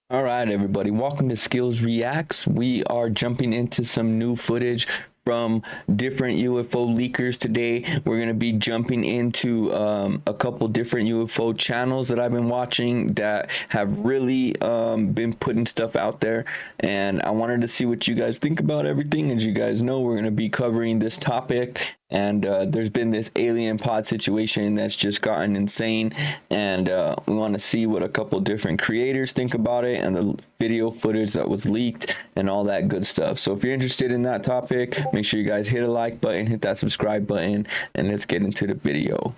All right, everybody, welcome to Skills Reacts. We are jumping into some new footage from different UFO leakers today. We're going to be jumping into a couple different UFO channels that I've been watching that have really been putting stuff out there. And I wanted to see what you guys think about everything. As you guys know, we're going to be covering this topic. And there's been this alien pod situation that's just gotten insane, and we want to see what a couple different creators think about it and the video footage that was leaked and all that good stuff. So if you're interested in that topic, make sure you guys hit a like button, hit that subscribe button, and let's get into the video. All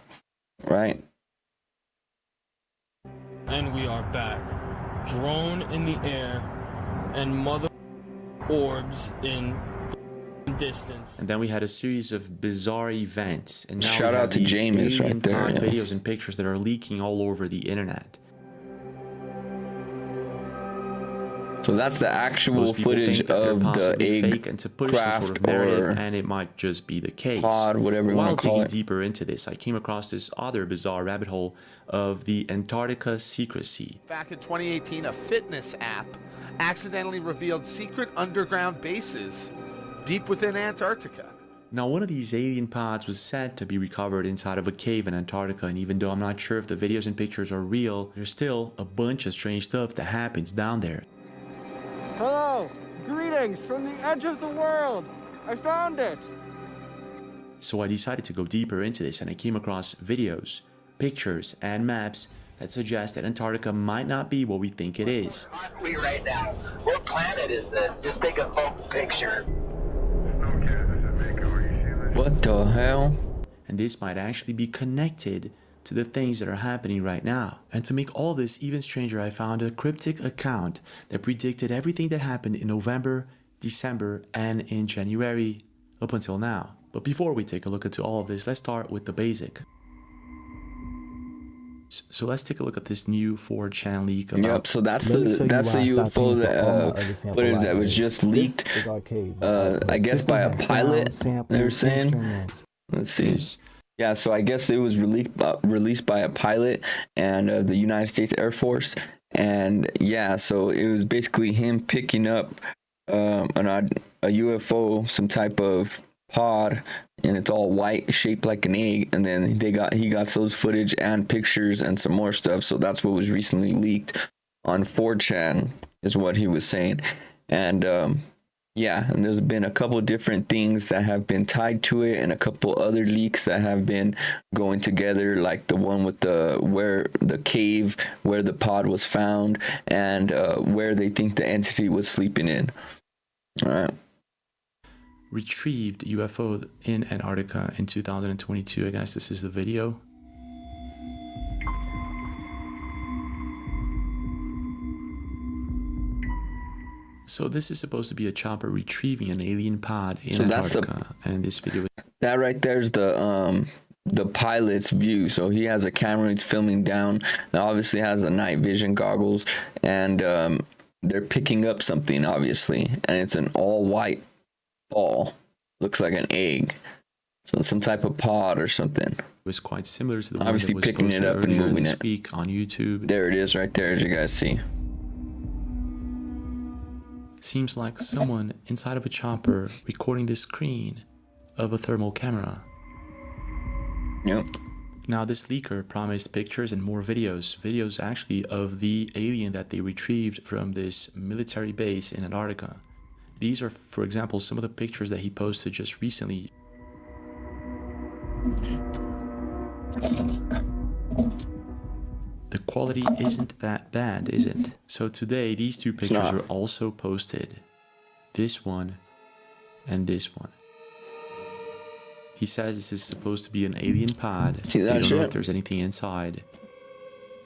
right. And we are back. Drone in the air and mother orbs in distance. And then we had a series of bizarre events, and now shout out to James right there. Videos and pictures that are leaking all over the internet. So that's the actual footage of the egg fake and to push some sort of narrative, and it might just be the case. Pod, whatever you While want to call digging it. deeper into this, I came across this other bizarre rabbit hole of the Antarctica secrecy. Back in 2018, a fitness app accidentally revealed secret underground bases deep within Antarctica. Now, one of these alien pods was said to be recovered inside of a cave in Antarctica, and even though I'm not sure if the videos and pictures are real, there's still a bunch of strange stuff that happens down there. Hello! Greetings from the edge of the world! I found it! So I decided to go deeper into this, and I came across videos, pictures, and maps that suggest that Antarctica might not be what we think it is. Right now, what planet is this? Just take a full picture. What the hell? And this might actually be connected to the things that are happening right now. And to make all this even stranger, I found a cryptic account that predicted everything that happened in November, December, and in January up until now. But before we take a look into all of this, let's start with the basic. So let's take a look at this new 4chan leak. Yep, so that's the UFO that footage that was just leaked, I guess by a pilot, they were saying. Let's see. Yeah, so I guess it was released by a pilot and the United States Air Force. And yeah, so it was basically him picking up a UFO, some type of pod, and it's all white, shaped like an egg, and then he got those footage and pictures and some more stuff. So that's what was recently leaked on 4chan, is what he was saying. And yeah, and there's been a couple different things that have been tied to it, and a couple other leaks that have been going together, like the one with where the cave where the pod was found, and where they think the entity was sleeping in. All right. Retrieved UFO in Antarctica in 2022. I guess this is the video. So this is supposed to be a chopper retrieving an alien pod in Antarctica, and this video. That right there's the pilot's view. So he has a camera, he's filming down. Now obviously has a night vision goggles, and they're picking up something obviously, and it's an all white ball, looks like an egg, so some type of pod or something. It was quite similar to the obviously one that was picking it up and moving this it week on YouTube. There it is right there, as you guys see. Seems like someone inside of a chopper recording the screen of a thermal camera. Yep. Now this leaker promised pictures and more videos actually of the alien that they retrieved from this military base in Antarctica. These are, for example, some of the pictures that he posted just recently. The quality isn't that bad, is it? So today, these two pictures were also posted. This one and this one. He says this is supposed to be an alien pod. See that they don't shit? know if there's anything inside.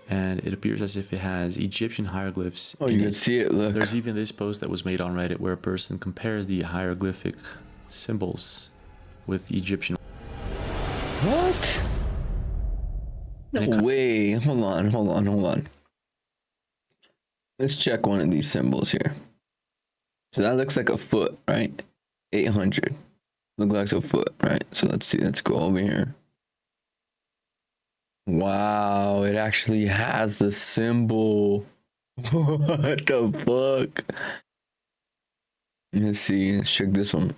And it appears as if it has Egyptian hieroglyphs. Oh, you can see it, look. There's even this post that was made on Reddit where a person compares the hieroglyphic symbols with Egyptian. What? No way. Hold on. Let's check one of these symbols here. So that looks like a foot, right? 800. Looks like a foot, right? So let's see. Let's go over here. Wow, it actually has the symbol. What the fuck? Let's see. Let's check this one.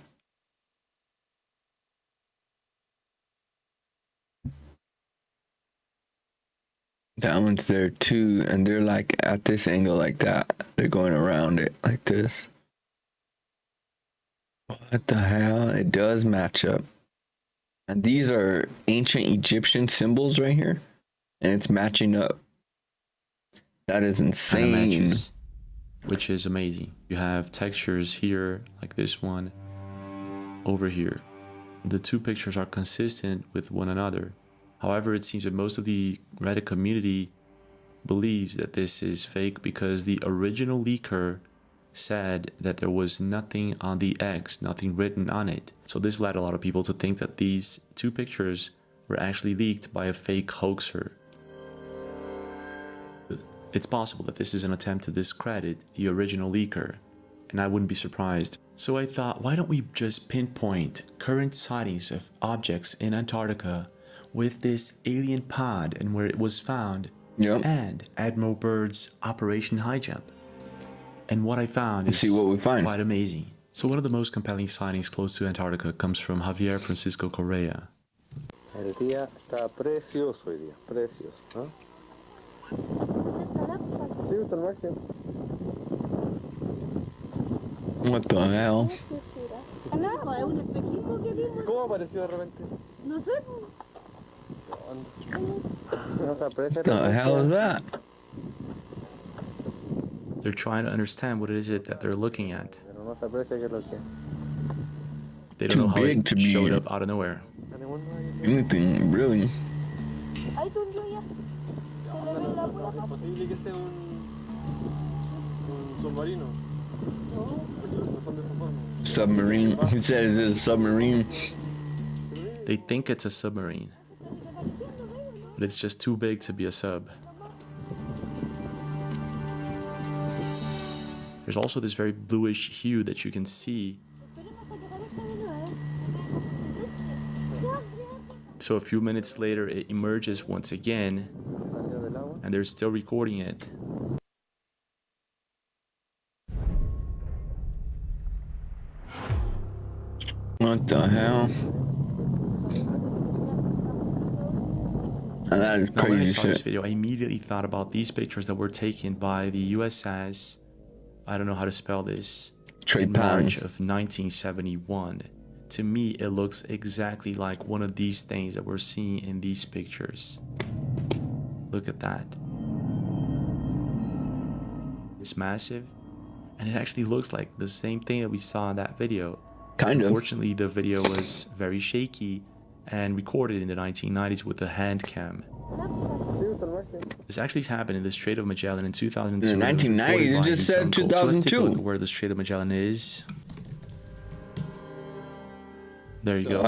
That one's there too, and they're like at this angle like that. They're going around it like this. What the hell? It does match up. And these are ancient Egyptian symbols right here, and it's matching up. That is insane. Matches, which is amazing. You have textures here, like this one, over here. The two pictures are consistent with one another. However, it seems that most of the Reddit community believes that this is fake because the original leaker said that there was nothing on the X, nothing written on it. So this led a lot of people to think that these two pictures were actually leaked by a fake hoaxer. It's possible that this is an attempt to discredit the original leaker, and I wouldn't be surprised. So I thought, why don't we just pinpoint current sightings of objects in Antarctica with this alien pod and where it was found, and Admiral Byrd's Operation High Jump. And what I found is quite amazing. So one of the most compelling sightings close to Antarctica comes from Javier Francisco Correa. El día está precioso hoy día, precioso, ¿no? Sí, está al máximo. What the hell? ¿Cómo apareció de repente? No sé. What the hell is that? They're trying to understand what it is that they're looking at. They don't know how it showed up out of nowhere. Anything, really. Submarine. He said, is it a submarine? They think it's a submarine, but it's just too big to be a sub. There's also this very bluish hue that you can see. So a few minutes later, it emerges once again, and they're still recording it. What the hell? And that is Now, when I crazy saw shit. this video, I immediately thought about these pictures that were taken by the USS, I don't know how to spell this, in March of 1971. To me, it looks exactly like one of these things that we're seeing in these pictures. Look at that. It's massive, and it actually looks like the same thing that we saw in that video. Kind of. Unfortunately, the video was very shaky and recorded in the 1990s with a hand cam. This actually happened in the Strait of Magellan in 2002. In the 1990s, it just said 2002. So let's take a look at where the Strait of Magellan is. There you go.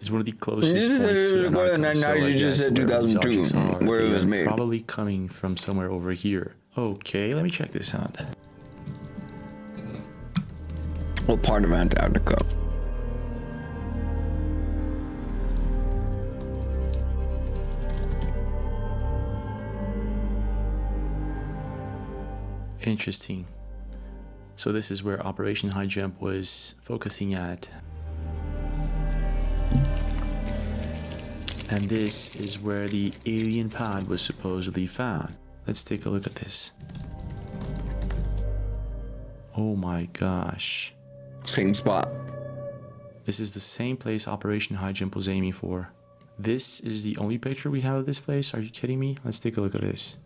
It's one of the closest points to Antarctica. So I guess where these objects are, where it was they are made. probably coming from somewhere over here. Okay, let me check this out. What part of Antarctica? Interesting. So this is where Operation High Jump was focusing at. And this is where the alien pod was supposedly found. Let's take a look at this. Oh my gosh. Same spot. This is the same place Operation High Jump was aiming for. This is the only picture we have of this place? Are you kidding me? Let's take a look at this.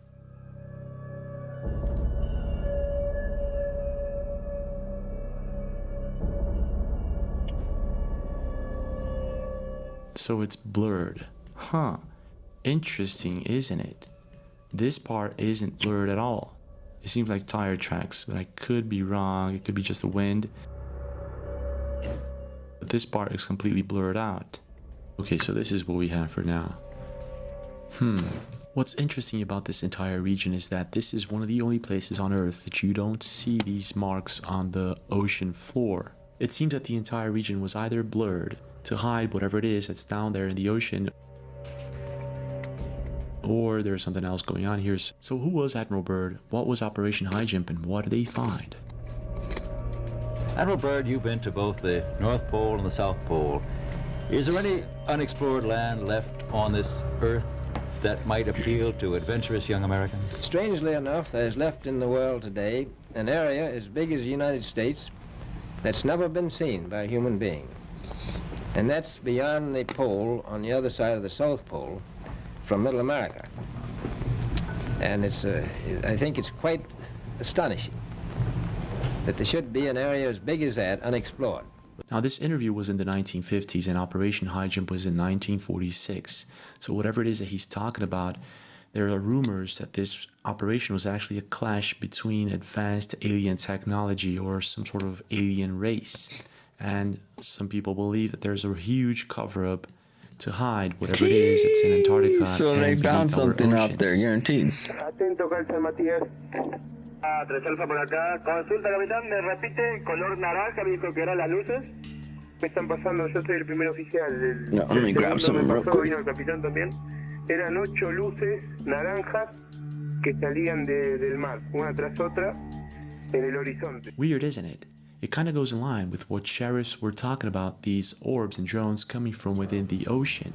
So it's blurred. Huh. Interesting, isn't it? This part isn't blurred at all. It seems like tire tracks, but I could be wrong. It could be just the wind. But this part is completely blurred out. Okay, so this is what we have for now. What's interesting about this entire region is that this is one of the only places on Earth that you don't see these marks on the ocean floor. It seems that the entire region was either blurred to hide whatever it is that's down there in the ocean, or there's something else going on here. So who was Admiral Byrd? What was Operation High Jump, and what did they find? Admiral Byrd, you've been to both the North Pole and the South Pole. Is there any unexplored land left on this Earth that might appeal to adventurous young Americans? Strangely enough, there's left in the world today an area as big as the United States that's never been seen by a human being. And that's beyond the pole on the other side of the South Pole from Middle America. And I think it's quite astonishing that there should be an area as big as that unexplored. Now, this interview was in the 1950s and Operation High Jump was in 1946. So whatever it is that he's talking about, there are rumors that this operation was actually a clash between advanced alien technology or some sort of alien race. And some people believe that there's a huge cover-up to hide whatever it is that's in Antarctica. So they found something out there, guaranteed. Tres Alfa por acá. Consulta, capitán, me repite, color naranja, me dijo que eran las luces. Me están pasando, yo soy el primer oficial. No, let me grab some real quick. Vino el capitán también. Eran 8 luces naranjas que salían del mar, una tras otra, en el horizonte. Weird, isn't it? It kind of goes in line with what sheriffs were talking about, these orbs and drones coming from within the ocean.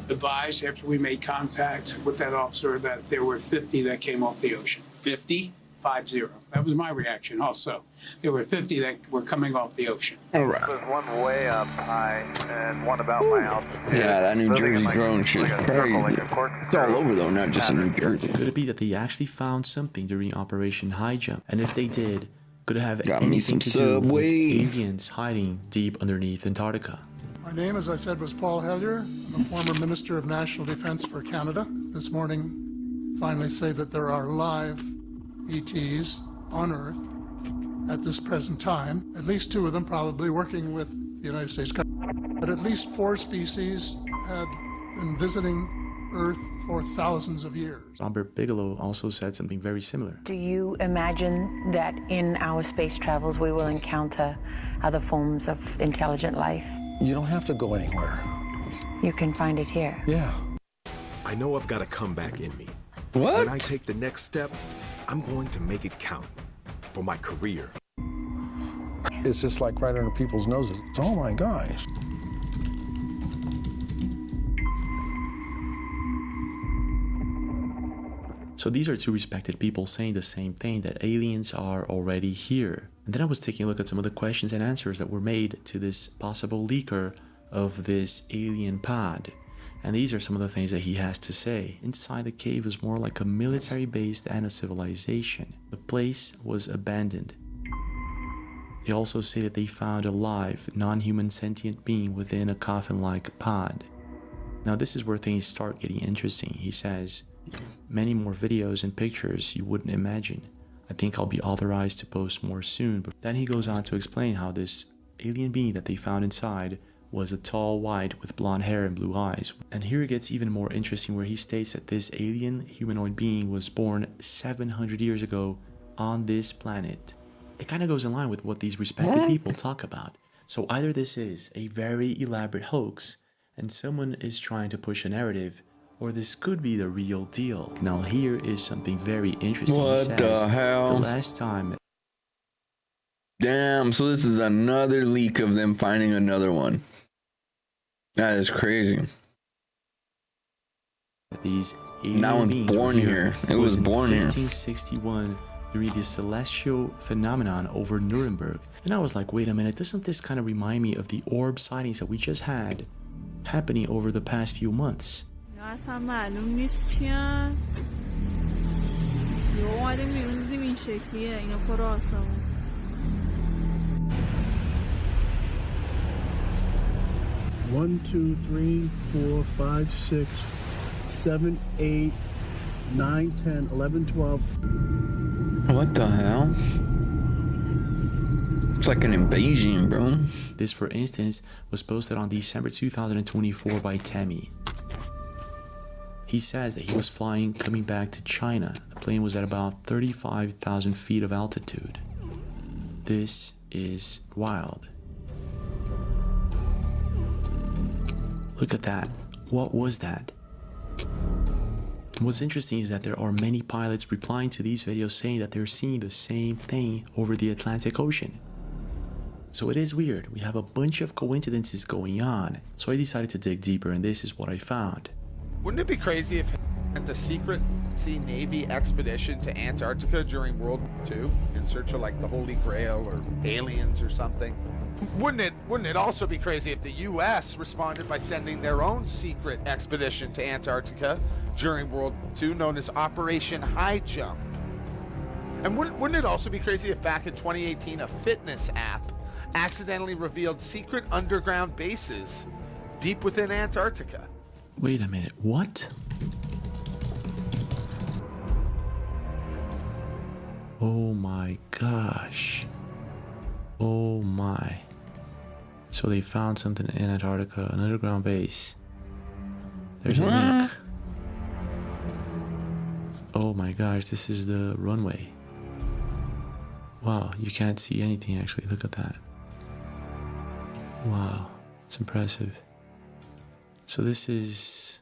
Advised after we made contact with that officer that there were 50 that came off the ocean. 50? 50. That was my reaction also. There were 50 that were coming off the ocean. All right. There's one way up high and one about my altitude. Yeah, that New Jersey drone shit crazy. It's all over though, not just in New Jersey. Could it be that they actually found something during Operation High Jump? And if they did, could it have Got me anything some to do with Subway. aliens hiding deep underneath Antarctica? My name, as I said, was Paul Hellyer. I'm a former Minister of National Defense for Canada. This morning, finally say that there are live ETs on Earth at this present time. At least 2 of them probably working with the United States government. But at least 4 species have been visiting Earth for thousands of years. Robert Bigelow also said something very similar. Do you imagine that in our space travels we will encounter other forms of intelligent life? You don't have to go anywhere. You can find it here. Yeah. I know I've got a comeback in me. What? When I take the next step, I'm going to make it count for my career. It's just like right under people's noses. Oh my gosh. So these are 2 respected people saying the same thing, that aliens are already here. And then I was taking a look at some of the questions and answers that were made to this possible leaker of this alien pod. And these are some of the things that he has to say. Inside the cave is more like a military base than a civilization. The place was abandoned. They also say that they found a live, non-human sentient being within a coffin-like pod. Now this is where things start getting interesting. He says, many more videos and pictures you wouldn't imagine. I think I'll be authorized to post more soon. But then he goes on to explain how this alien being that they found inside was a tall white with blonde hair and blue eyes. And here it gets even more interesting, where he states that this alien humanoid being was born 700 years ago on this planet. It kind of goes in line with what these respected people talk about. So either this is a very elaborate hoax and someone is trying to push a narrative, or this could be the real deal. Now here is something very interesting. What he says, the hell? The last time... Damn, so this is another leak of them finding another one. That is crazy. These that one's born here. It was born in here. 1561 during the celestial phenomenon over Nuremberg. And I was like, wait a minute, doesn't this kind of remind me of the orb sightings that we just had happening over the past few months? اصلا معلوم نیست چیان یه اومدیم بیرون دیدیم این شکلیه اینا پر آسمون 1, 2, 3, 4, 5, 6, 7, 8, 9, 10, 11, 12. What the hell? It's like an invasion, bro. This, for instance, was posted on December 2024 by Tammy. He says that he was flying coming back to China. The plane was at about 35,000 feet of altitude. This is wild. Look at that. What was that? What's interesting is that there are many pilots replying to these videos saying that they're seeing the same thing over the Atlantic Ocean. So it is weird. We have a bunch of coincidences going on. So I decided to dig deeper, and this is what I found. Wouldn't it be crazy if a secret Sea Navy expedition to Antarctica during World War II in search of like the Holy Grail or aliens or something? Wouldn't it also be crazy if the U.S. responded by sending their own secret expedition to Antarctica during World War II, known as Operation High Jump? And wouldn't it also be crazy if back in 2018 a fitness app accidentally revealed secret underground bases deep within Antarctica? Wait a minute, what? Oh my gosh. Oh my. So they found something in Antarctica, an underground base. There's a link. Oh my gosh, this is the runway. Wow, you can't see anything actually, look at that. Wow, it's impressive. So this is,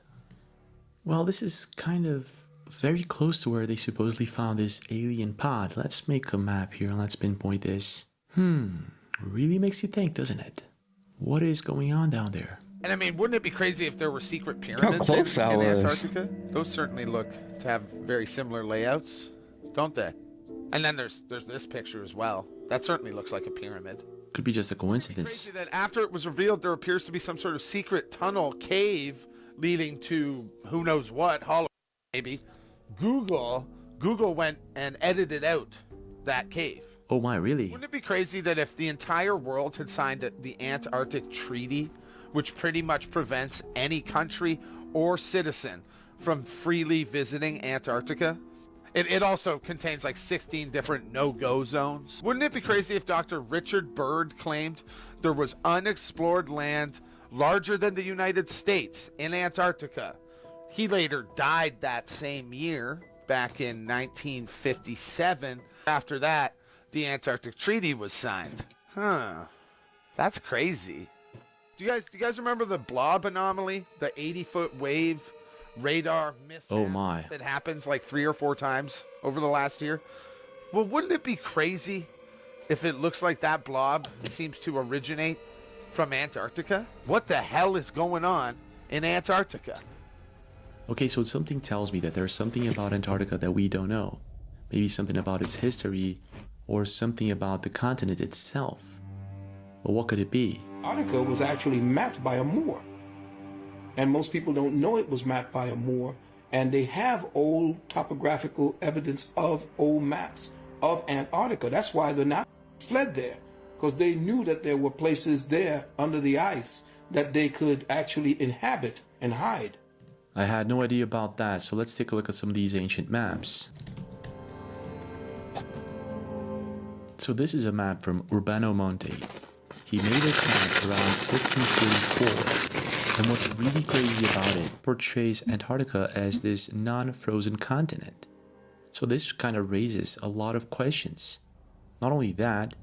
well, this is kind of very close to where they supposedly found this alien pod. Let's make a map here and let's pinpoint this. Really makes you think, doesn't it? What is going on down there? And I mean, wouldn't it be crazy if there were secret pyramids in Antarctica? Those certainly look to have very similar layouts, don't they? And then there's this picture as well. That certainly looks like a pyramid. Could be just a coincidence. Crazy that after it was revealed, there appears to be some sort of secret tunnel cave leading to who knows what, Hollow maybe. Google went and edited out that cave. Oh my, really? Wouldn't it be crazy that if the entire world had signed the Antarctic Treaty, which pretty much prevents any country or citizen from freely visiting Antarctica? It also contains like 16 different no-go zones. Wouldn't it be crazy if Dr. Richard Byrd claimed there was unexplored land larger than the United States in Antarctica? He later died that same year, back in 1957. After that, the Antarctic Treaty was signed. That's crazy. Do you guys remember the blob anomaly? The 80-foot wave radar mishap that happens like 3 or 4 times over the last year? Well, wouldn't it be crazy if it looks like that blob seems to originate from Antarctica? What the hell is going on in Antarctica? Okay, so something tells me that there's something about Antarctica that we don't know. Maybe something about its history or something about the continent itself. But what could it be? Antarctica was actually mapped by a Moor. And most people don't know it was mapped by a Moor. And they have old topographical evidence of old maps of Antarctica. That's why the Nazis fled there, because they knew that there were places there under the ice that they could actually inhabit and hide. I had no idea about that, so let's take a look at some of these ancient maps. So this is a map from Urbano Monte. He made this map around 1544. And what's really crazy about it portrays Antarctica as this non-frozen continent. So this kind of raises a lot of questions. Not only that,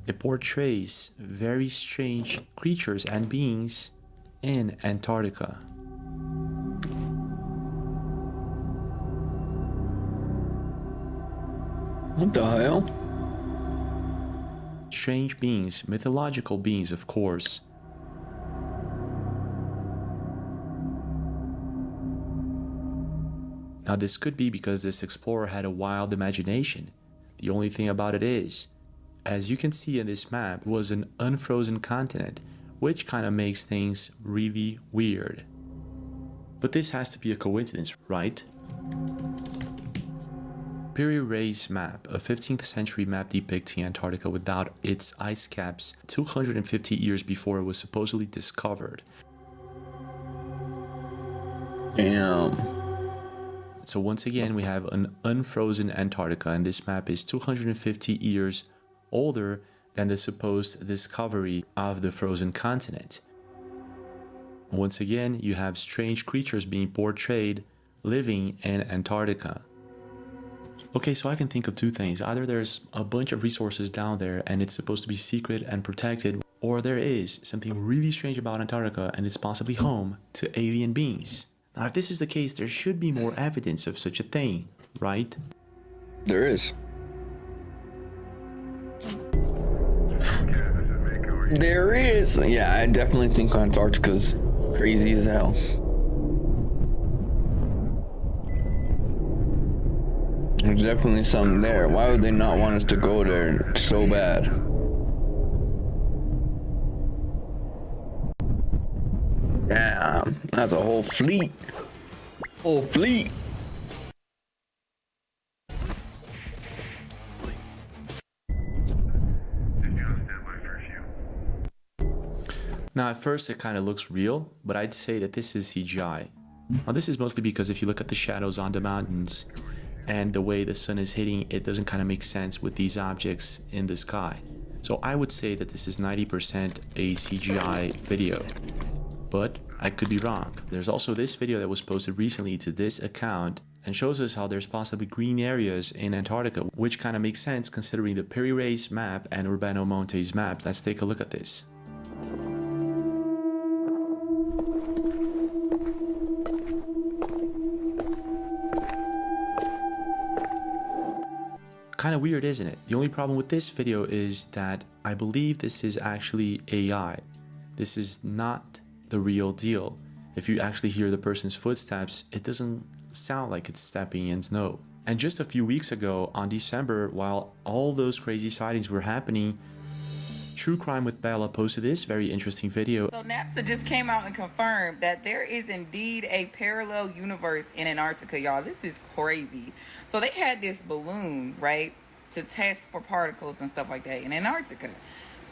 it portrays very strange creatures and beings in Antarctica. What the hell? Strange beings, mythological beings, of course. Now this could be because this explorer had a wild imagination. The only thing about it is, as you can see in this map, it was an unfrozen continent, which kind of makes things really weird. But this has to be a coincidence, right? Piri Reis map, a 15th century map depicting Antarctica without its ice caps 250 years before it was supposedly discovered. Damn. So once again, we have an unfrozen Antarctica, and this map is 250 years older than the supposed discovery of the frozen continent. Once again, you have strange creatures being portrayed living in Antarctica. Okay, so I can think of two things. Either there's a bunch of resources down there and it's supposed to be secret and protected, or there is something really strange about Antarctica and it's possibly home to alien beings. Now, if this is the case, there should be more evidence of such a thing, right? There is. There is. Yeah, I definitely think Antarctica's crazy as hell. There's definitely something there. Why would they not want us to go there so bad? Damn, that's a whole fleet. Whole fleet. Now, at first it kind of looks real, but I'd say that this is CGI. Now, this is mostly because if you look at the shadows on the mountains and the way the sun is hitting, it doesn't kind of make sense with these objects in the sky. So I would say that this is 90% a CGI video, but I could be wrong. There's also this video that was posted recently to this account and shows us how there's possibly green areas in Antarctica, which kind of makes sense considering the Piri Reis map and Urbano Monte's map. Let's take a look at this. Kind of weird, isn't it? The only problem with this video is that I believe this is actually AI. This is not the real deal. If you actually hear the person's footsteps, it doesn't sound like it's stepping in snow. And just a few weeks ago, on December, while all those crazy sightings were happening, True Crime with Bella posted this very interesting video. So NASA just came out and confirmed that there is indeed a parallel universe in Antarctica, y'all. This is crazy. So they had this balloon, right, to test for particles and stuff like that in Antarctica.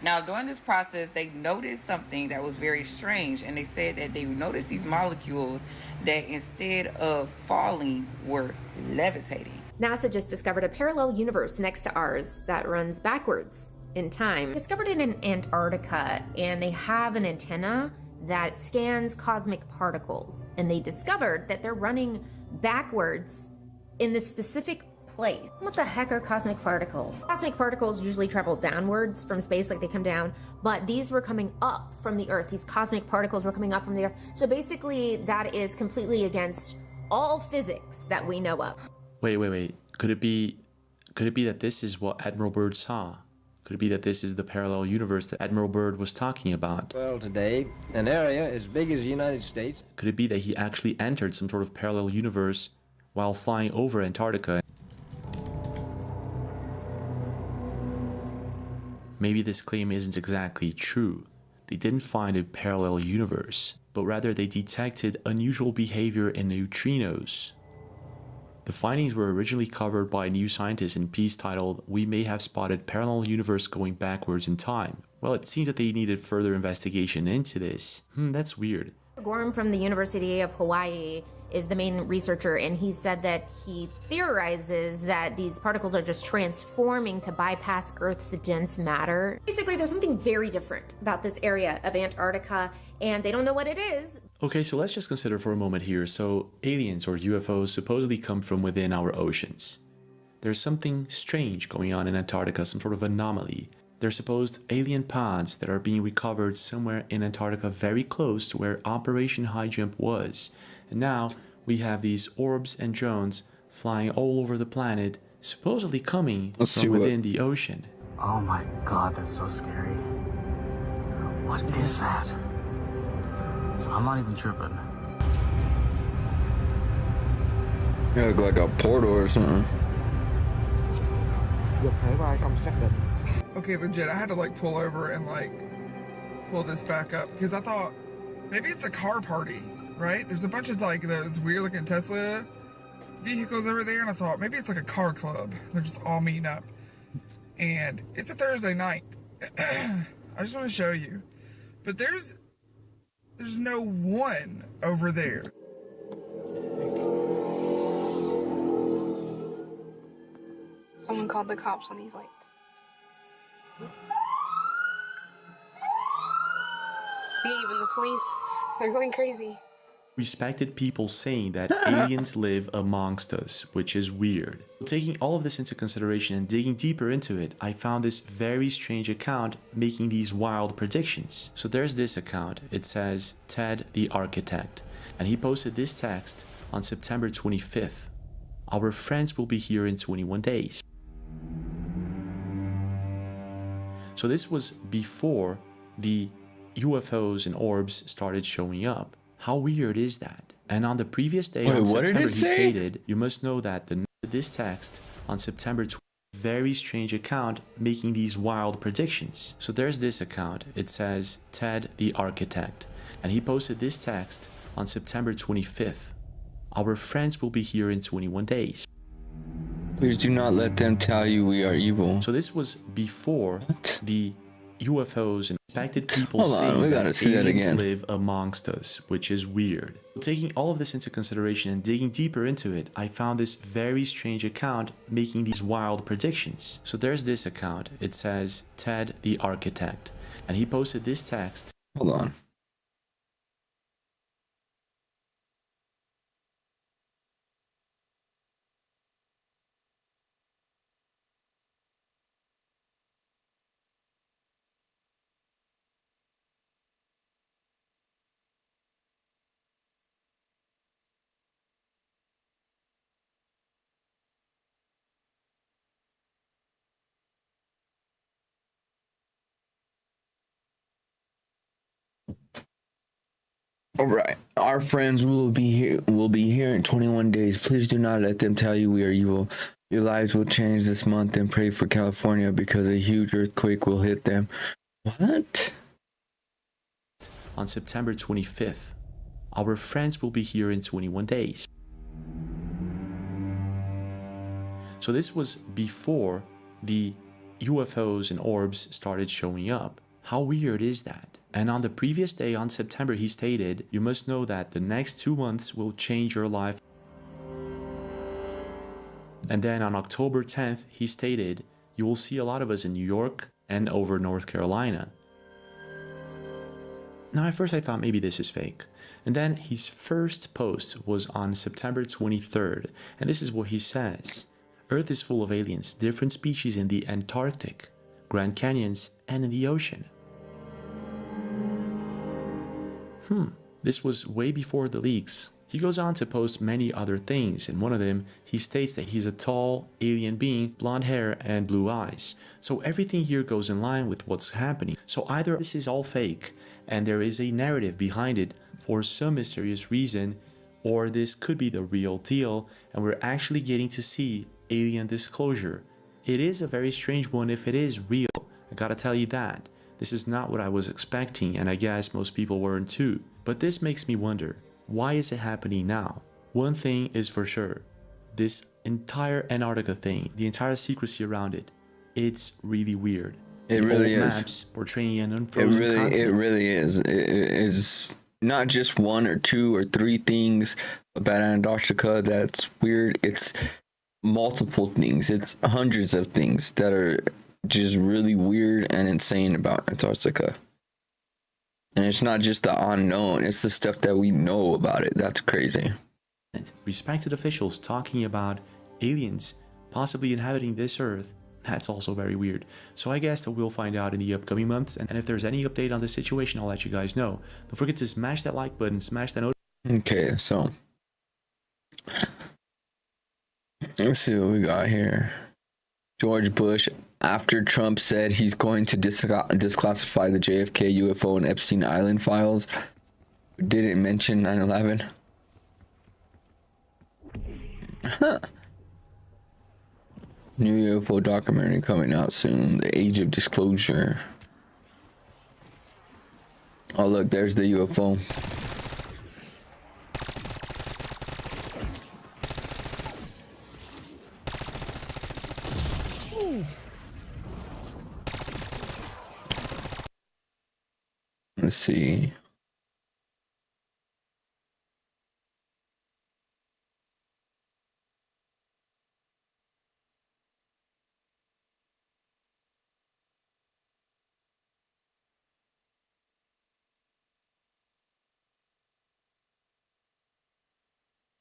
Now, during this process, they noticed something that was very strange, and they said that they noticed these molecules that instead of falling were levitating. NASA just discovered a parallel universe next to ours that runs backwards in time. Discovered it in Antarctica, and they have an antenna that scans cosmic particles, and they discovered that they're running backwards in this specific place. What the heck are cosmic particles? Cosmic particles usually travel downwards from space, like they come down, but these were coming up from the Earth. These cosmic particles were coming up from the Earth. So basically that is completely against all physics that we know of. Wait. Could it be that this is what Admiral Byrd saw? Could it be that this is the parallel universe that Admiral Byrd was talking about? Well, today, an area as big as the United States. Could it be that he actually entered some sort of parallel universe while flying over Antarctica? Maybe this claim isn't exactly true. They didn't find a parallel universe, but rather they detected unusual behavior in neutrinos. The findings were originally covered by a New Scientist in a piece titled, "We May Have Spotted Parallel Universe Going Backwards in Time." Well, it seemed that they needed further investigation into this. That's weird. Gorham from the University of Hawaii is the main researcher, and he said that he theorizes that these particles are just transforming to bypass Earth's dense matter. Basically, there's something very different about this area of Antarctica, and they don't know what it is. Okay, so let's just consider for a moment here. So aliens or UFOs supposedly come from within our oceans. There's something strange going on in Antarctica, some sort of anomaly. There's supposed alien pods that are being recovered somewhere in Antarctica very close to where Operation High Jump was. And now we have these orbs and drones flying all over the planet, supposedly coming from within the ocean. Oh my god, that's so scary. What is that? I'm not even tripping. You look like a portal or something. Okay, legit, I had to like pull over and like pull this back up because I thought maybe it's a car party, right? There's a bunch of like those weird looking Tesla vehicles over there, and I thought maybe it's like a car club. They're just all meeting up. And it's a Thursday night. I just want to show you. But there's no one over there. Someone called the cops on these lights. See, even the police, they're going crazy. respected people saying that aliens live amongst us, which is weird. Taking all of this into consideration and digging deeper into it, I found this very strange account making these wild predictions. So there's this account. It says Ted the Architect, and he posted this text on September 25th. Our friends will be here in 21 days. So this was before the UFOs and orbs started showing up. How weird is that? And on the previous day on September, he stated, you must know that this text on September 20th, very strange account making these wild predictions. So there's this account. It says Ted the Architect, and he posted this text on September 25th. Our friends will be here in 21 days. Please do not let them tell you we are evil. So this was before the UFOs and respected people saying that aliens live amongst us, which is weird. Taking all of this into consideration and digging deeper into it, I found this very strange account making these wild predictions. So there's this account. It says Ted the Architect, and he posted this text. Hold on. All right, our friends will be here in 21 days. Please do not let them tell you we are evil. Your lives will change this month, and pray for California because a huge earthquake will hit them. What? On September 25th, our friends will be here in 21 days. So this was before the UFOs and orbs started showing up. How weird is that? And on the previous day on September, he stated, you must know that the next 2 months will change your life. And then on October 10th, he stated, you will see a lot of us in New York and over North Carolina. Now at first I thought maybe this is fake. And then his first post was on September 23rd. And this is what he says. Earth is full of aliens, different species in the Antarctic, Grand Canyons, and in the ocean. This was way before the leaks. He goes on to post many other things. In one of them, he states that he's a tall alien being, blonde hair and blue eyes. So everything here goes in line with what's happening. So either this is all fake and there is a narrative behind it for some mysterious reason, or this could be the real deal and we're actually getting to see alien disclosure. It is a very strange one if it is real. I gotta tell you that. This is not what I was expecting, and I guess most people weren't too. But this makes me wonder, why is it happening now? One thing is for sure, this entire Antarctica thing, the entire secrecy around it, it's really weird. It really is. Maps portraying an unfrozen continent. It really is. It is not just 1 or 2 or 3 things about Antarctica that's weird. It's multiple things. It's hundreds of things that are just really weird and insane about Antarctica. And it's not just the unknown, it's the stuff that we know about it. That's crazy. Respected officials talking about aliens possibly inhabiting this Earth, that's also very weird. So I guess that we'll find out in the upcoming months. And if there's any update on this situation, I'll let you guys know. Don't forget to smash that like button, smash that notification. Okay, so let's see what we got here. George Bush, after Trump said he's going to disclassify the JFK UFO and Epstein Island files, didn't mention 9/11. New UFO documentary coming out soon, The Age of Disclosure. Oh look, there's the UFO. Let's see.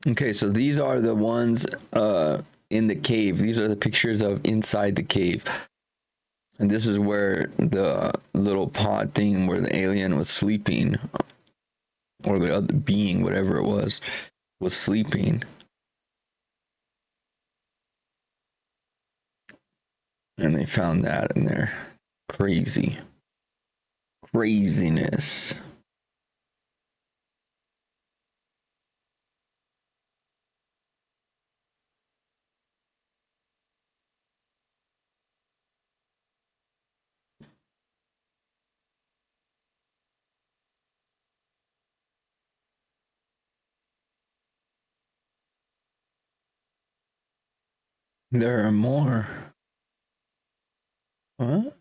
Okay, so these are the ones in the cave. These are the pictures of inside the cave. And this is where the little pod thing where the alien was sleeping, or the other being, whatever it was sleeping. And they found that in there. Craziness. There are more. What?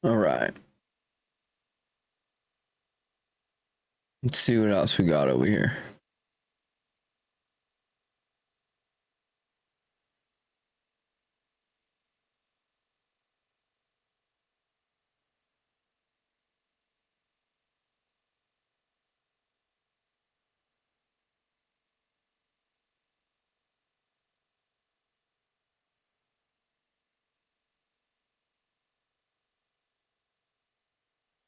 All right. Let's see what else we got over here.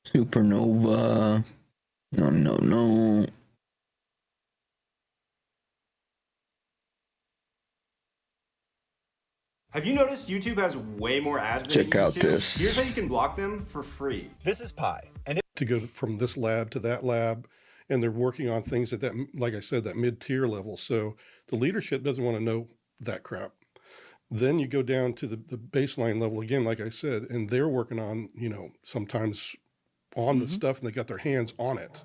Supernova. No. Have you noticed YouTube has way more ads than Check it out used to? this. Here's how you can block them for free. This is Pi, and to go from this lab to that lab, and they're working on things at that, like I said, that mid-tier level. So the leadership doesn't want to know that crap. Then you go down to the baseline level again, like I said, and they're working on, sometimes on the stuff, and they got their hands on it.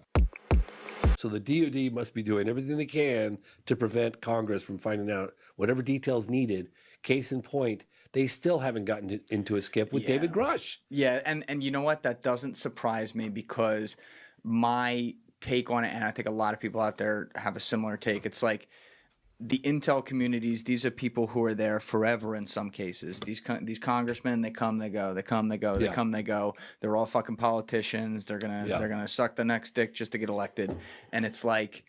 So the DoD must be doing everything they can to prevent Congress from finding out whatever details needed. Case in point, they still haven't gotten into a skip with David Grush. Yeah, and you know what? That doesn't surprise me, because my take on it, and I think a lot of people out there have a similar take, it's like the intel communities, these are people who are there forever in some cases. These congressmen, they come, they go, they come, they go, they come, they go. They're all fucking politicians. They're gonna suck the next dick just to get elected. And it's like,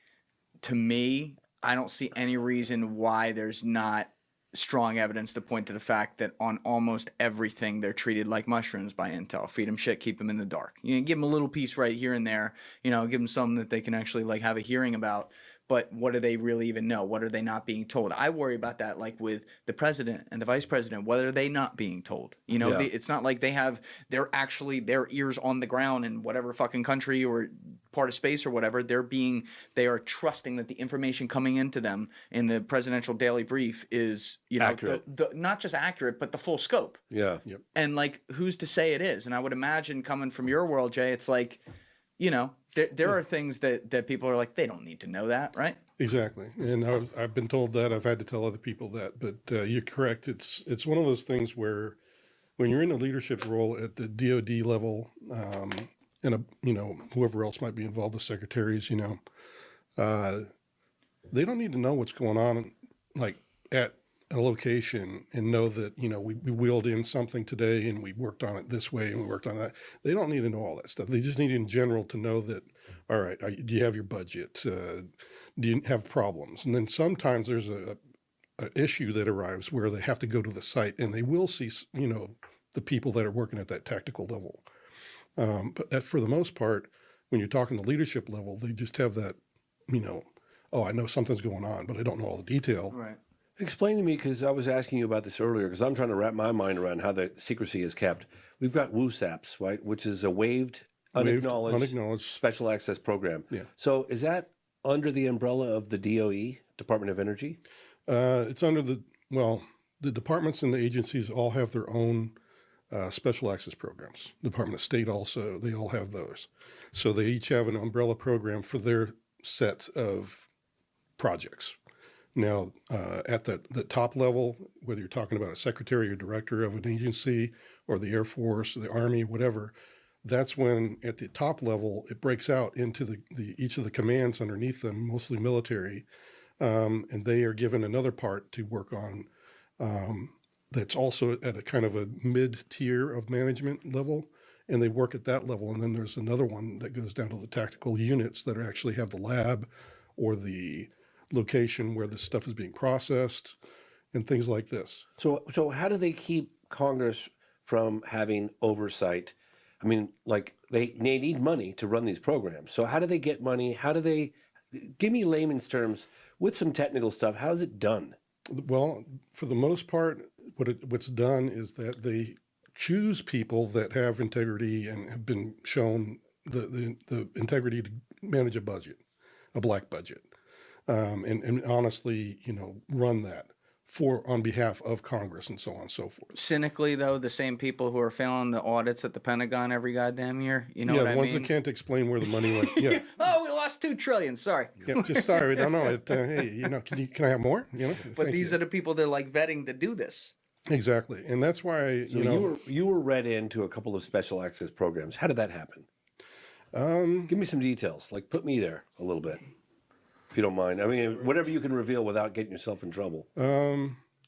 to me, I don't see any reason why there's not strong evidence to point to the fact that on almost everything they're treated like mushrooms by intel. Feed them shit, keep them in the dark. You know, give them a little piece right here and there. Give them something that they can actually like have a hearing about. But what do they really even know? What are they not being told? I worry about that, like with the president and the vice president. What are they not being told? It's not like they're actually their ears on the ground in whatever fucking country or part of space or whatever. They are trusting that the information coming into them in the presidential daily brief is accurate. Not just accurate, but the full scope. Yeah. Yep. And like, who's to say it is? And I would imagine, coming from your world, Jay, it's like, there are things that people are like, they don't need to know that, right? Exactly. And I've been told that. I've had to tell other people that. But you're correct. It's one of those things where when you're in a leadership role at the DoD level, and whoever else might be involved, the secretaries, they don't need to know what's going on, like at a location, and know that we wheeled in something today and we worked on it this way and we worked on that. They don't need to know all that stuff. They just need in general to know that, all right, do you have your budget? Do you have problems? And then sometimes there's a issue that arrives where they have to go to the site, and they will see the people that are working at that tactical level. But that, for the most part, when you're talking the leadership level, they just have that, oh, I know something's going on, but I don't know all the detail. Right. Explain to me, because I was asking you about this earlier, because I'm trying to wrap my mind around how the secrecy is kept. We've got WUSAPs, right, which is a waived, unacknowledged special access program. Yeah. So is that under the umbrella of the DOE, Department of Energy? It's under the departments and the agencies all have their own special access programs. Department of State also, they all have those. So they each have an umbrella program for their set of projects. Now, at the top level, whether you're talking about a secretary or director of an agency or the Air Force or the Army, whatever, that's when at the top level, it breaks out into the each of the commands underneath them, mostly military, and they are given another part to work on that's also at a kind of a mid-tier of management level, and they work at that level. And then there's another one that goes down to the tactical units that actually have the lab or the location where the stuff is being processed and things like this. So how do they keep Congress from having oversight? I mean, like they need money to run these programs. So how do they get money? How do they, give me layman's terms with some technical stuff. How's it done? Well, for the most part, what's done is that they choose people that have integrity and have been shown the integrity to manage a budget, a black budget, and honestly, run that on behalf of Congress and so on and so forth. Cynically, though, the same people who are failing the audits at the Pentagon every goddamn year, what I mean? Yeah, the ones that can't explain where the money went. Yeah. Oh, we lost $2 trillion. Sorry. Yeah, just sorry. No. Hey, can I have more? But these are the people they're like vetting to do this. Exactly, and that's why you were read into a couple of special access programs. How did that happen? Give me some details. Like put me there a little bit, if you don't mind. I mean, whatever you can reveal without getting yourself in trouble.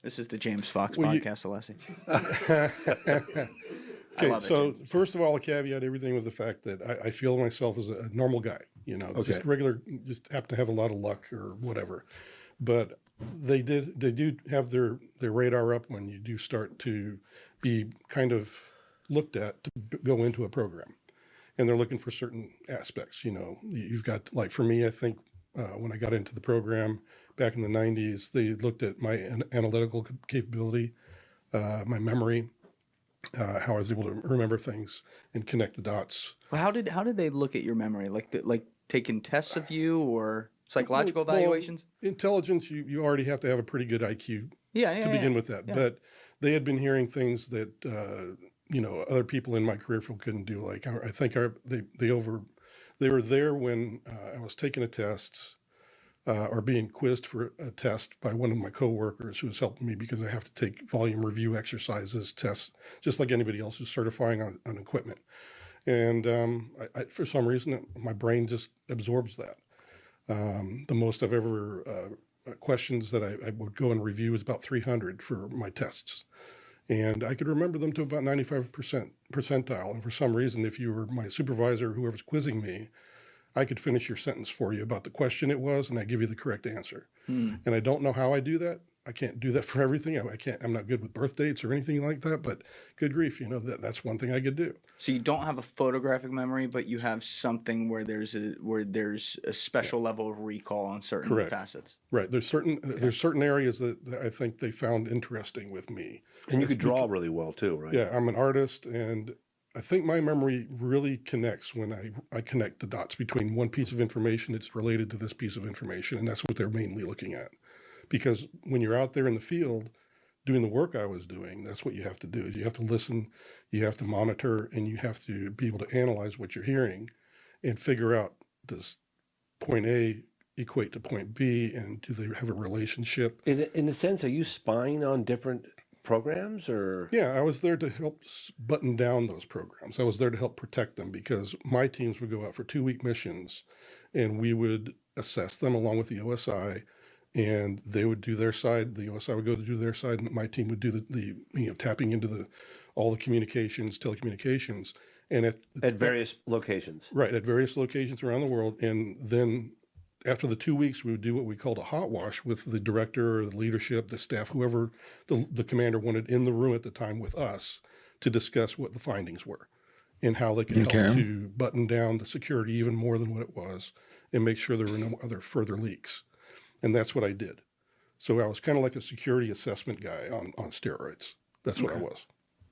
This is the James Fox podcast, Alessi. Okay, so first of all, a caveat everything with the fact that I feel myself as a normal guy, just regular, just happen to have a lot of luck or whatever. But they do have their radar up when you do start to be kind of looked at to go into a program. And they're looking for certain aspects, You've got, like for me, I think when I got into the program back in the 90s, they looked at my analytical capability, my memory, how I was able to remember things and connect the dots. Well, how did they look at your memory? Like taking tests of you or psychological evaluations? Intelligence, you already have to have a pretty good IQ to begin with that. Yeah. But they had been hearing things that other people in my career field couldn't do. Like I think they were there when I was taking a test or being quizzed for a test by one of my coworkers who was helping me because I have to take volume review exercises, tests, just like anybody else who's certifying on equipment. And I, for some reason, my brain just absorbs that. The most I've ever questions that I would go and review is about 300 for my tests. And I could remember them to about 95% percentile. And for some reason, if you were my supervisor, whoever's quizzing me, I could finish your sentence for you about the question it was, and I give you the correct answer. And I don't know how I do that. I can't do that for everything. I'm not good with birth dates or anything like that, but good grief, that's one thing I could do. So you don't have a photographic memory, but you have something where there's a special level of recall on certain facets. Right. There's certain areas that I think they found interesting with me. And you could draw really well too, right? Yeah, I'm an artist, and I think my memory really connects when I connect the dots between one piece of information that's related to this piece of information, and that's what they're mainly looking at. Because when you're out there in the field doing the work I was doing, that's what you have to do. Is you have to listen, you have to monitor, and you have to be able to analyze what you're hearing and figure out, does point A equate to point B, and do they have a relationship? In a sense, are you spying on different programs, or? Yeah, I was there to help button down those programs. I was there to help protect them because my teams would go out for 2-week missions, and we would assess them along with the OSI. And they would do their side. The OSI would go to do their side, and my team would do the tapping into all the communications, telecommunications, and at various locations. Right, at various locations around the world. And then after the 2 weeks, we would do what we called a hot wash with the director, or the leadership, the staff, whoever the commander wanted in the room at the time with us to discuss what the findings were and how they could help to button down the security even more than what it was and make sure there were no other further leaks. And that's what I did. So I was kind of like a security assessment guy on steroids. That's what I was.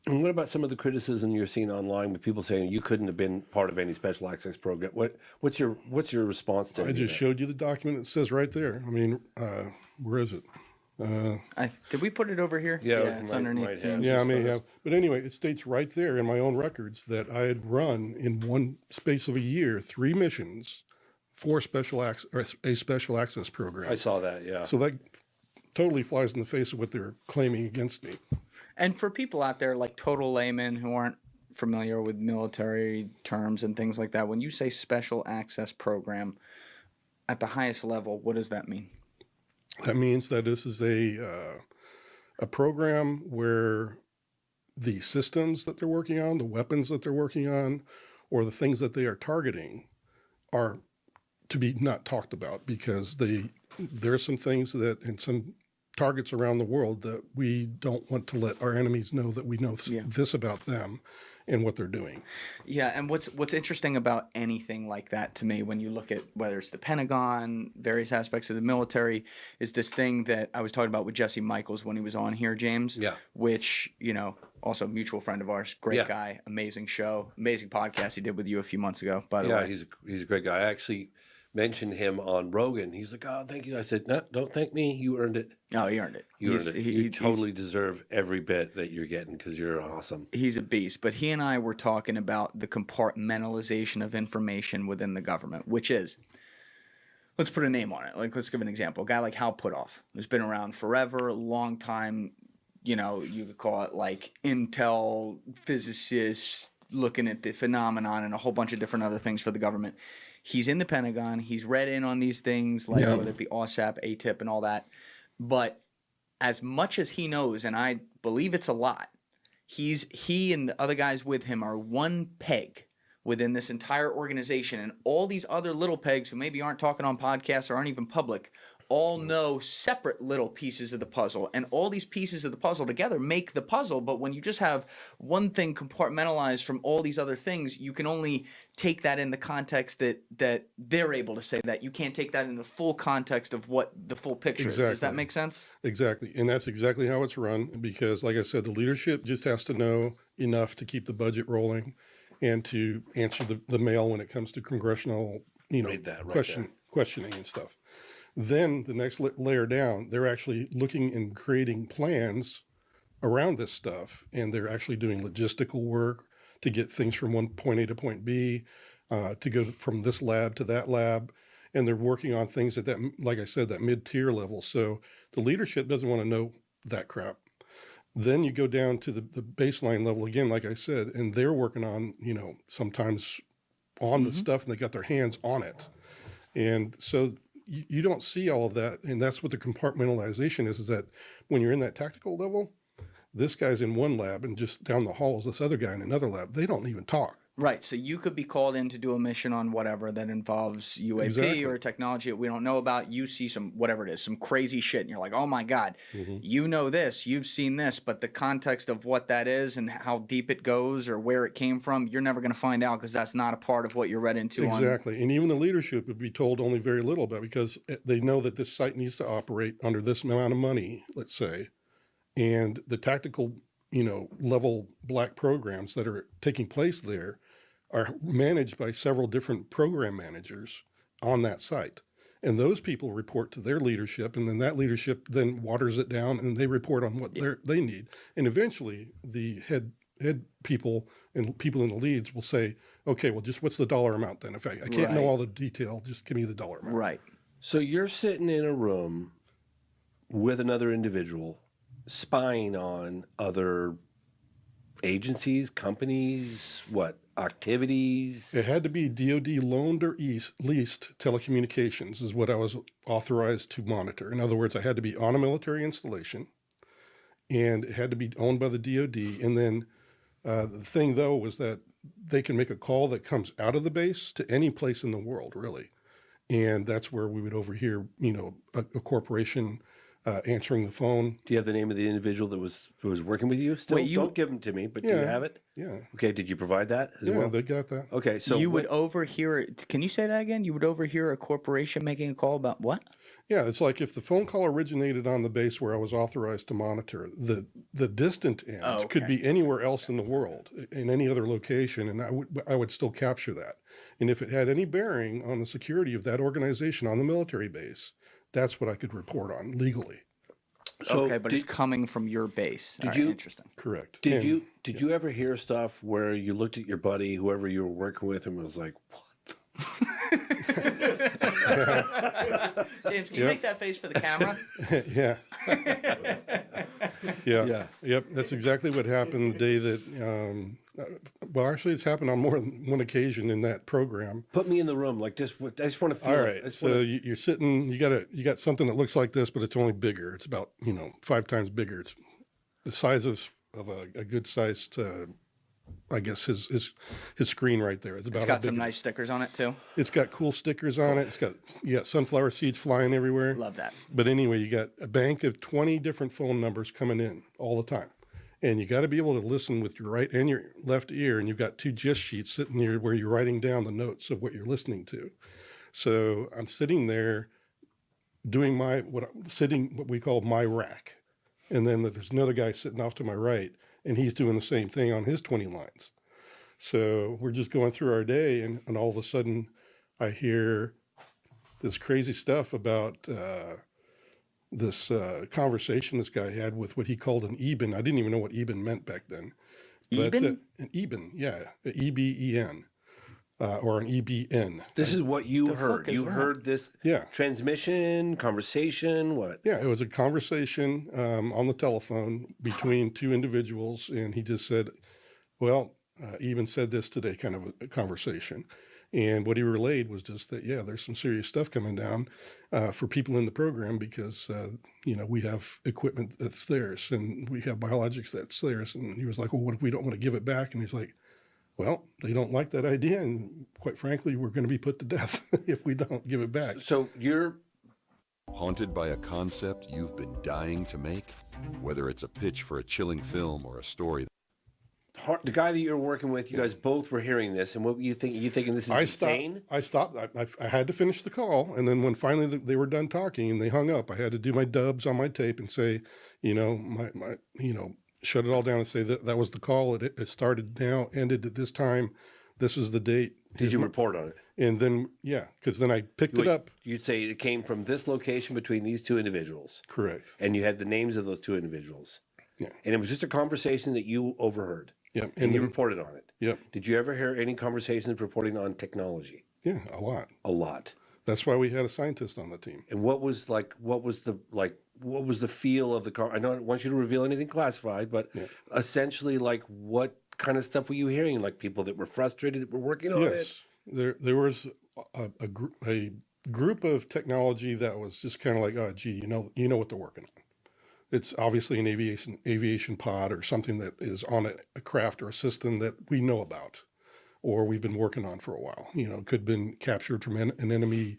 And what about some of the criticism you're seeing online with people saying you couldn't have been part of any special access program? What's your response to I just showed you the document. It says right there. I mean, where is it? Did we put it over here? Yeah, It's underneath. James's Yeah, I may photos. have. But anyway, it states right there in my own records that I had run in one space of a year 3 missions for a special access program. I saw that, yeah. So that totally flies in the face of what they're claiming against me. And for people out there like total laymen who aren't familiar with military terms and things like that, when you say special access program at the highest level, what does that mean? That means that this is a program where the systems that they're working on, the weapons that they're working on, or the things that they are targeting are to be not talked about, because there are some things that, and some targets around the world that we don't want to let our enemies know that we know this about them and what they're doing. Yeah, and what's interesting about anything like that to me, when you look at whether it's the Pentagon, various aspects of the military, is this thing that I was talking about with Jesse Michaels when he was on here, James. Yeah. Which, also a mutual friend of ours, great guy, amazing show, amazing podcast he did with you a few months ago, by the way. Yeah, he's a great guy. I actually mentioned him on Rogan. He's like, oh, thank you. I said, no, don't thank me. You earned it. Oh, he earned it. You earned it. You totally deserve every bit that you're getting because you're awesome. He's a beast. But he and I were talking about the compartmentalization of information within the government, which is, let's put a name on it. Like, let's give an example. A guy like Hal Puthoff, who's been around forever, a long time, you could call it like intel physicist, looking at the phenomenon and a whole bunch of different other things for the government. He's in the Pentagon. He's read in on these things, like whether it be OSAP, ATIP, and all that. But as much as he knows, and I believe it's a lot, he and the other guys with him are one peg within this entire organization. And all these other little pegs who maybe aren't talking on podcasts or aren't even public all know separate little pieces of the puzzle. And all these pieces of the puzzle together make the puzzle. But when you just have one thing compartmentalized from all these other things, you can only take that in the context that they're able to say that. You can't take that in the full context of what the full picture is. Does that make sense? Exactly. And that's exactly how it's run, because like I said, the leadership just has to know enough to keep the budget rolling and to answer the mail when it comes to congressional, questioning and stuff. Then the next layer down, they're actually looking and creating plans around this stuff, and they're actually doing logistical work to get things from one point A to point B, to go from this lab to that lab, and they're working on things at that, like I said, that mid-tier level. So the leadership doesn't want to know that crap. Then you go down to the baseline level again, like I said, and they're working on, sometimes on the stuff, and they got their hands on it. And so you don't see all of that, and that's what the compartmentalization is that when you're in that tactical level, this guy's in one lab, and just down the hall is this other guy in another lab. They don't even talk. Right. So you could be called in to do a mission on whatever that involves UAP or technology that we don't know about. You see some, whatever it is, some crazy shit, and you're like, oh my God, you know this, you've seen this, but the context of what that is and how deep it goes or where it came from, you're never going to find out, because that's not a part of what you're read into. Exactly. And even the leadership would be told only very little about it, because they know that this site needs to operate under this amount of money, let's say, and the tactical, level black programs that are taking place there are managed by several different program managers on that site. And those people report to their leadership, and then that leadership then waters it down, and they report on what they need. And eventually the head people and people in the leads will say, okay, well, just what's the dollar amount then? If I can't know all the detail, just give me the dollar amount. Right. So you're sitting in a room with another individual spying on other agencies, companies, activities? It had to be DoD loaned or leased telecommunications is what I was authorized to monitor. In other words, I had to be on a military installation, and it had to be owned by the DoD. And then the thing, though, was that they can make a call that comes out of the base to any place in the world, really. And that's where we would overhear, a corporation answering the phone. Do you have the name of the individual that was working with you still? Wait, don't give them to me, but do you have it? Yeah. Okay, did you provide that as well? Yeah, they got that. Okay, so you would overhear it. Can you say that again? You would overhear a corporation making a call about what? Yeah, it's like if the phone call originated on the base where I was authorized to monitor, the distant end could be anywhere else in the world, in any other location, and I would still capture that. And if it had any bearing on the security of that organization on the military base, that's what I could report on legally. So okay, but it's coming from your base. Did All right, you? Interesting. Correct. Did you ever hear stuff where you looked at your buddy, whoever you were working with, and was like, "What?" James, can you make that face for the camera? Yeah. Yeah. Yep. That's exactly what happened the day that. Well, actually, it's happened on more than one occasion in that program. Put me in the room, like just. I just want to feel. All it. right. I just So wanna- you're sitting. You got something that looks like this, but it's only bigger. It's about 5 times bigger. It's the size of a good sized. I guess his screen right there. It's got some nice stickers on it too. It's got cool stickers on it. It's got sunflower seeds flying everywhere. Love that. But anyway, you got a bank of 20 different phone numbers coming in all the time. And you got to be able to listen with your right and your left ear. And you've got 2 gist sheets sitting there where you're writing down the notes of what you're listening to. So I'm sitting there doing what we call my rack. And then there's another guy sitting off to my right, and he's doing the same thing on his 20 lines. So we're just going through our day, and all of a sudden I hear this crazy stuff about this conversation this guy had with what he called an EBEN. I didn't even know what EBEN meant back then. EBEN? An EBEN, yeah, EBEN, or an EBN. This is what you heard. You heard this transmission, conversation, what? Yeah, it was a conversation on the telephone between 2 individuals, and he just said, well, EBEN said this today, kind of a conversation. And what he relayed was just that, there's some serious stuff coming down for people in the program because, we have equipment that's theirs and we have biologics that's theirs. And he was like, well, what if we don't want to give it back? And he's like, well, they don't like that idea. And quite frankly, we're going to be put to death if we don't give it back. So you're haunted by a concept you've been dying to make? Whether it's a pitch for a chilling film or a story. The guy that you're working with, you guys both were hearing this, and what you think? You thinking this is insane? I stopped. I had to finish the call, and then when finally they were done talking and they hung up, I had to do my dubs on my tape and say, shut it all down and say that was the call. It started now, ended at this time. This is the date. Did you report on it? And then because then I picked it up. You'd say it came from this location between these 2 individuals. Correct. And you had the names of those 2 individuals. Yeah. And it was just a conversation that you overheard. Yep. And you reported on it. Yep. Did you ever hear any conversations reporting on technology? Yeah, a lot. A lot. That's why we had a scientist on the team. And what was the feel of the car? I don't want you to reveal anything classified, but essentially, like, what kind of stuff were you hearing? Like people that were frustrated that were working on it? Yes. There was a group of technology that was just kind of like, oh, gee, you know what they're working on. It's obviously an aviation pod or something that is on a craft or a system that we know about, or we've been working on for a while. Could have been captured from an enemy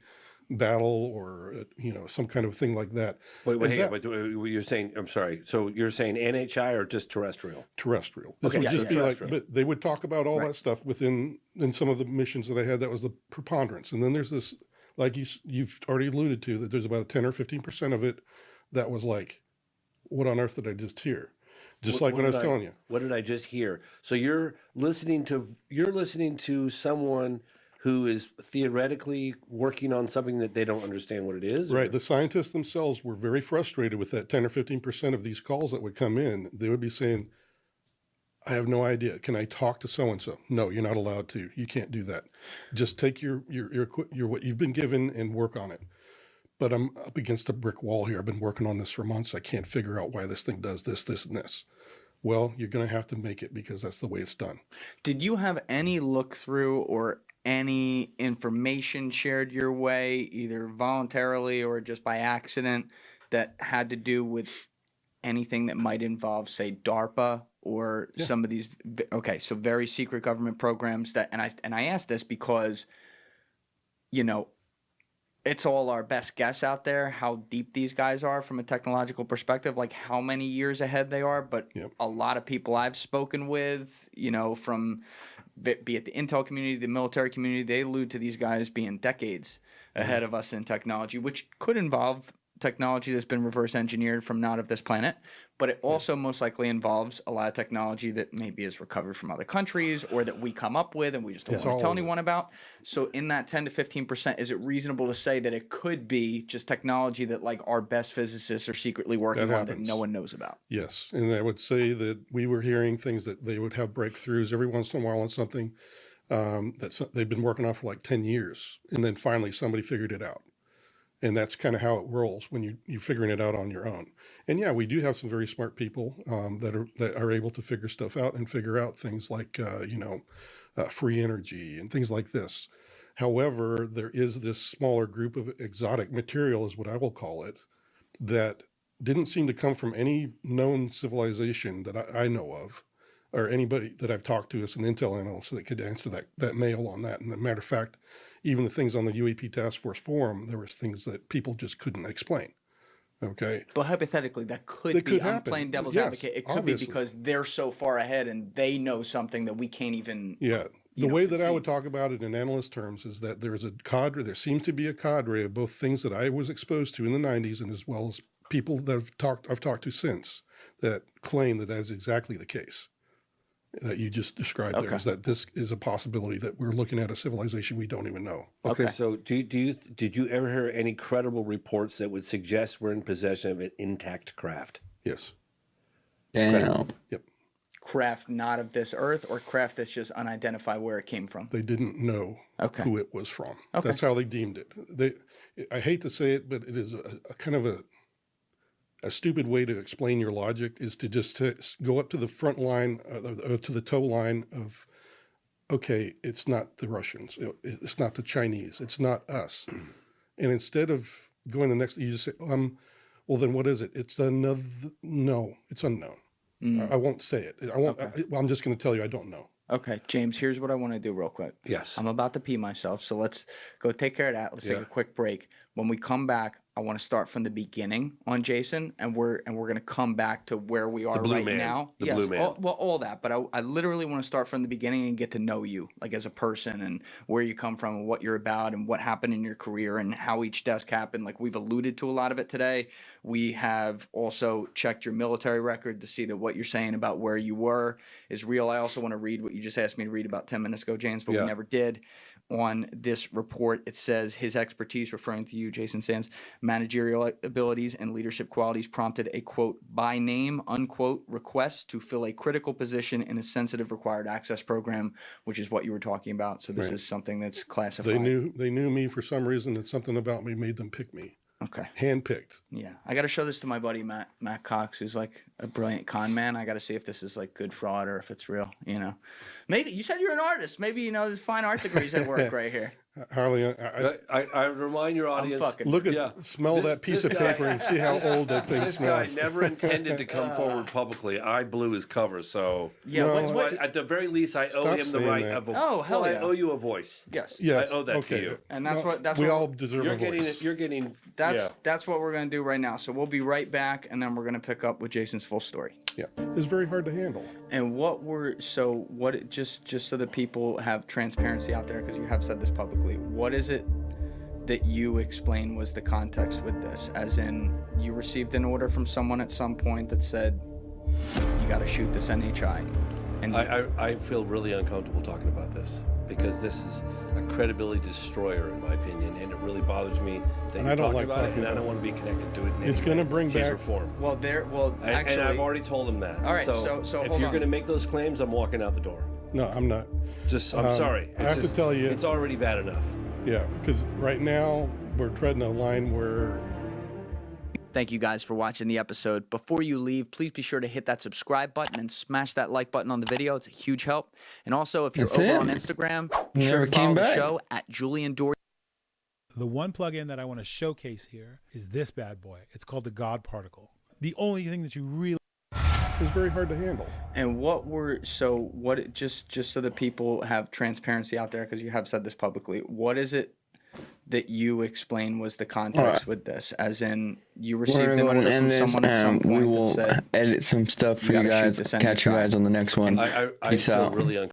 battle or some kind of thing like that. Wait, you're saying? I'm sorry. So you're saying NHI or just terrestrial? Terrestrial. This would just be terrestrial. but they would talk about all that stuff in some of the missions that I had. That was the preponderance, and then there's this, like you've already alluded to, that there's about a 10 or 15% of it that was like, what on earth did I just hear? What I was telling you. What did I just hear? So you're listening to someone who is theoretically working on something that they don't understand what it is? Right. The scientists themselves were very frustrated with that 10 or 15% of these calls that would come in. They would be saying, I have no idea. Can I talk to so-and-so? No, you're not allowed to. You can't do that. Just take your what you've been given and work on it. But I'm up against a brick wall here. I've been working on this for months. I can't figure out why this thing does this, this, and this. Well, you're going to have to make it because that's the way it's done. Did you have any look through or any information shared your way, either voluntarily or just by accident, that had to do with anything that might involve, say, DARPA or some of these? Okay, so very secret government programs that, and I asked this because, it's all our best guess out there how deep these guys are from a technological perspective, like how many years ahead they are. But a lot of people I've spoken with, from be it the intel community, the military community, they allude to these guys being decades ahead of us in technology, which could involve technology that's been reverse engineered from not of this planet, but it also most likely involves a lot of technology that maybe is recovered from other countries or that we come up with and we just don't want to tell anyone about. So in that 10 to 15%, is it reasonable to say that it could be just technology that like our best physicists are secretly working on that no one knows about? Yes, and I would say that we were hearing things that they would have breakthroughs every once in a while on something that they've been working on for like 10 years, and then finally somebody figured it out. And that's kind of how it rolls when you're figuring it out on your own. And yeah, we do have some very smart people that are able to figure stuff out and figure out things like free energy and things like this. However, there is this smaller group of exotic material, is what I will call it, that didn't seem to come from any known civilization that I know of, or anybody that I've talked to as an intel analyst that could answer that mail on that. And as a matter of fact, even the things on the UAP Task Force forum, there was things that people just couldn't explain. Okay. But hypothetically, that could be, I'm playing devil's advocate. It could be because they're so far ahead and they know something that we can't even. Yeah. The way that I would talk about it in analyst terms is that there seems to be a cadre of both things that I was exposed to in the 90s and as well as people that I've talked to since that claim that is exactly the case that you just described. There is that this is a possibility that we're looking at a civilization we don't even know. Okay. So did you ever hear any credible reports that would suggest we're in possession of an intact craft? Yes. Damn. Yep. Craft not of this earth, or craft that's just unidentified where it came from? They didn't know who it was from. Okay. That's how they deemed it. I hate to say it, but it is a kind of a stupid way to explain your logic is to just go up to the front line, to the toe line of, okay, it's not the Russians, it's not the Chinese, it's not us. And instead of going the next, you just say, well, then what is it? It's another, no, it's unknown. I won't say it. I won't, I'm just going to tell you, I don't know. Okay, James, here's what I want to do real quick. Yes. I'm about to pee myself, so let's go take care of that. Let's take a quick break. When we come back, I want to start from the beginning on Jason, and we're going to come back to where we are right now. The blue man. All that, but I literally want to start from the beginning and get to know you, like as a person, and where you come from, and what you're about, and what happened in your career, and how each desk happened. Like we've alluded to a lot of it today. We have also checked your military record to see that what you're saying about where you were is real. I also want to read what you just asked me to read about 10 minutes ago, James, but we never did. On this report, it says his expertise, referring to you, Jason Sands, managerial abilities and leadership qualities prompted a, quote, by name, unquote, request to fill a critical position in a sensitive required access program, which is what you were talking about. So this is something that's classified. They knew me for some reason, and something about me made them pick me. Okay. Handpicked. Yeah. I got to show this to my buddy, Matt Cox, who's like a brilliant con man. I got to see if this is like good fraud or if it's real, you know. Maybe you said you're an artist. Maybe, you know, there's fine art degrees at work right here. Harley, I remind your audience. Look at, smell that piece of paper and see how old that thing smells. This guy never intended to come forward publicly. I blew his cover, so at the very least, I owe him the right of a. Oh, hell yeah. I owe you a voice. Yes. Yes. I owe that to you. And that's what we all deserve a voice. You're getting. That's what we're gonna do right now. So we'll be right back, and then we're gonna pick up with Jason's full story. Yeah, it's very hard to handle. And just so that people have transparency out there, because you have said this publicly, what is it that you explain was the context with this? As in, you received an order from someone at some point that said, you got to shoot this NHI. And I feel really uncomfortable talking about this, because this is a credibility destroyer, in my opinion, and it really bothers me that you're talking about it, and I don't want to be connected to it. It's going to bring back reform. Actually, and I've already told them that. All right, so if you're going to make those claims, I'm walking out the door. No, I'm not. I'm sorry. I have to tell you, it's already bad enough. Yeah, because right now we're treading a line where. Thank you guys for watching the episode. Before you leave, please be sure to hit that subscribe button and smash that like button on the video. It's a huge help. And also, if you're over on Instagram, be sure to follow the show at Julian Dory. The one plugin that I want to showcase here is this bad boy. It's called the God Particle. The only thing that you really is very hard to handle. And just so that people have transparency out there, because you have said this publicly, what is it that you explain was the context with this? As in, you received an order from someone at some point that said, edit some stuff for you guys. Catch you guys on the next one. Peace out.